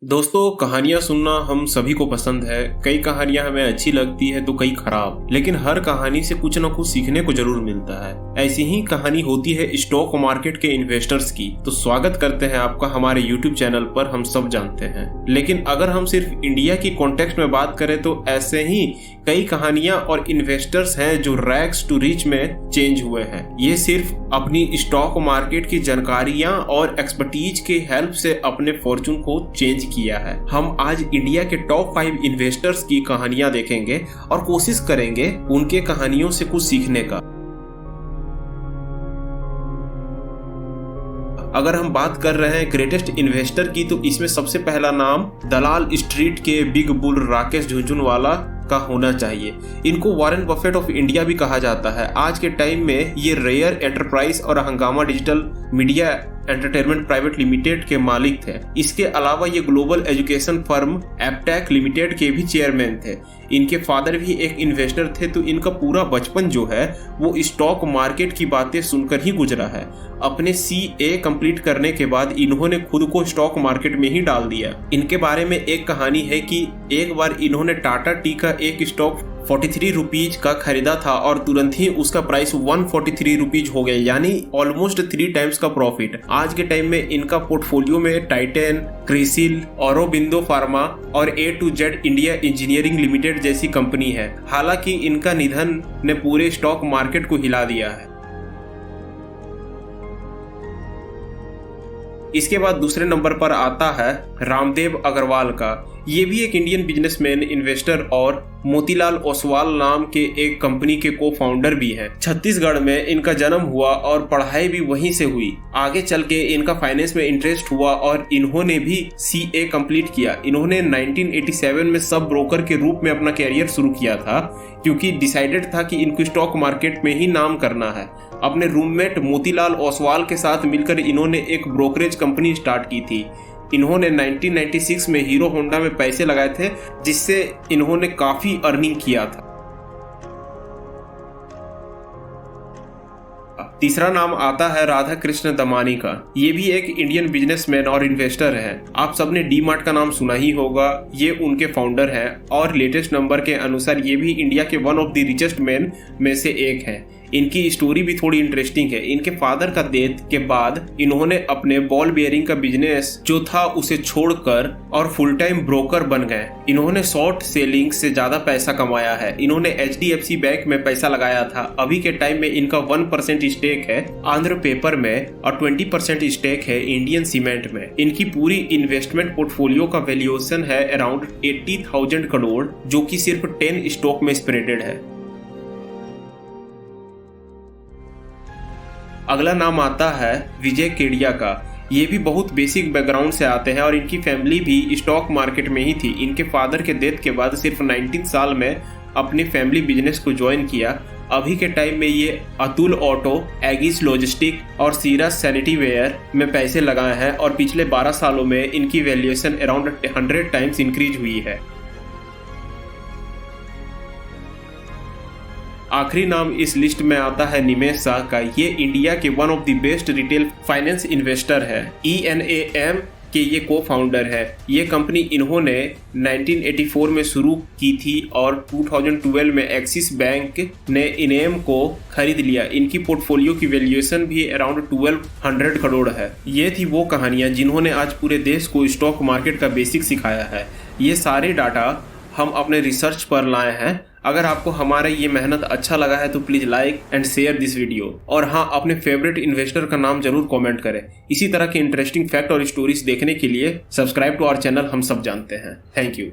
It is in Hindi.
दोस्तों, कहानियां सुनना हम सभी को पसंद है। कई कहानियां हमें अच्छी लगती है तो कई खराब, लेकिन हर कहानी से कुछ न कुछ सीखने को जरूर मिलता है। ऐसी ही कहानी होती है स्टॉक मार्केट के इन्वेस्टर्स की। तो स्वागत करते हैं आपका हमारे YouTube चैनल पर हम सब जानते हैं। लेकिन अगर हम सिर्फ इंडिया की कॉन्टेक्स्ट में बात करें तो ऐसे ही कई कहानियां और इन्वेस्टर्स हैं जो रैग्स टू रिच में चेंज हुए हैं। ये सिर्फ अपनी स्टॉक मार्केट की जानकारियां और एक्सपर्टीज के हेल्प से अपने फॉर्चून को चेंज किया है। हम आज इंडिया के टॉप 5 इन्वेस्टर्स की कहानियां देखेंगे और कोशिश करेंगे उनके कहानियों से कुछ सीखने का। अगर हम बात कर रहे हैं ग्रेटेस्ट इन्वेस्टर की तो इसमें सबसे पहला नाम दलाल स्ट्रीट के बिग बुल राकेश झुनझुनवाला का होना चाहिए। इनको वॉरेन बफेट ऑफ इंडिया भी कहा जाता है। आज के टाइम में ये रेयर एंटरप्राइज और हंगामा digital media entertainment private limited के मालिक थे। इसके अलावा ये global education firm Aptech limited के भी चेयरमैन थे। इनके फादर भी एक इन्वेस्टर थे, तो इनका पूरा बचपन जो है वो स्टॉक मार्केट की बातें सुनकर ही गुजरा है। अपने CA कंप्लीट करने के बाद इन्होंने खुद को स्टॉक मार्केट में ही डाल दिया। इनके बारे में एक कहानी है कि एक बार इन्होंने टाटा टी का एक स्टॉक 43 रुपीज का खरीदा था और तुरंत ही उसका प्राइस 143 रुपीज हो गया, यानी ऑलमोस्ट 3 टाइम्स का प्रॉफिट। आज के टाइम में इनका पोर्टफोलियो में टाइटन, क्रिसिल, औरोबिंदो फार्मा और A to Z India engineering limited जैसी कंपनी है। हालांकि इनका निधन ने पूरे स्टॉक मार्केट को हिला दिया है। इसके बाद दूसरे नंबर पर आता है रामदेव अग्रवाल का। ये भी एक इंडियन बिजनेसमैन, इन्वेस्टर और मोतीलाल ओसवाल नाम के एक कंपनी के को फाउंडर भी हैं। छत्तीसगढ़ में इनका जन्म हुआ और पढ़ाई भी वहीं से हुई। आगे चल के इनका फाइनेंस में इंटरेस्ट हुआ और इन्होंने भी CA कंप्लीट किया। इन्होंने 1987 में सब ब्रोकर के रूप में अपना कैरियर शुरू किया था, क्योंकि डिसाइडेड था कि इनको स्टॉक मार्केट में ही नाम करना है। अपने रूममेट मोतीलाल ओसवाल के साथ मिलकर इन्होंने एक ब्रोकरेज कंपनी स्टार्ट की थी। इन्होंने 1996 में हीरो होंडा में पैसे लगाए थे, जिससे इन्होंने काफी अर्निंग किया था। तीसरा नाम आता है राधा कृष्ण दमानी का। ये भी एक इंडियन बिजनेसमैन और इन्वेस्टर है। आप सबने डीमार्ट का नाम सुना ही होगा। ये उनके फाउंडर हैं और लेटेस्ट नंबर के अनुसार ये भी इंडिया के one of the richest man में से एक है। इनकी स्टोरी भी थोड़ी इंटरेस्टिंग है। इनके फादर का डेथ के बाद इन्होंने अपने बॉल बियरिंग का बिजनेस जो था उसे छोड़कर और फुल टाइम ब्रोकर बन गए। इन्होंने शॉर्ट सेलिंग से ज्यादा पैसा कमाया है। इन्होंने HDFC बैंक में पैसा लगाया था। अभी के टाइम में इनका 1% स्टेक है आंध्र पेपर में और 20% स्टेक है इंडियन सीमेंट में। इनकी पूरी इन्वेस्टमेंट पोर्टफोलियो का वैल्यूएशन है अराउंड 80,000 करोड़, जो कि सिर्फ 10 स्टॉक में स्प्रेडेड है। अगला नाम आता है विजय केडिया का। ये भी बहुत बेसिक बैकग्राउंड से आते हैं और इनकी फैमिली भी स्टॉक मार्केट में ही थी। इनके फादर के डेथ के बाद सिर्फ 19 साल में अपनी फैमिली बिजनेस को ज्वाइन किया। अभी के टाइम में ये अतुल ऑटो, एगिस लॉजिस्टिक और सीरस सैनिटरी वेयर में पैसे लगाए हैं और पिछले 12 सालों में इनकी वैल्यूएशन अराउंड 100 टाइम्स इंक्रीज हुई है। आखिरी नाम इस लिस्ट में आता है निमेश शाह का। ये इंडिया के one of the best retail finance investor है। ENAM के ये को फाउंडर है। ये कंपनी इन्होंने 1984 में शुरू की थी और 2012 में एक्सिस बैंक ने इनेम को खरीद लिया। इनकी पोर्टफोलियो की वैल्यूएशन भी अराउंड 1200 करोड़ है। ये थी वो कहानियां जिन्होंने आज पूरे देश को स्टॉक मार्केट का बेसिक सिखाया है। ये सारे डाटा हम अपने रिसर्च पर लाए हैं। अगर आपको हमारा ये मेहनत अच्छा लगा है तो please like and share this video. और हाँ, अपने फेवरेट इन्वेस्टर का नाम जरूर कमेंट करें। इसी तरह के इंटरेस्टिंग फैक्ट और स्टोरीज देखने के लिए सब्सक्राइब टू आवर चैनल हम सब जानते हैं। Thank you.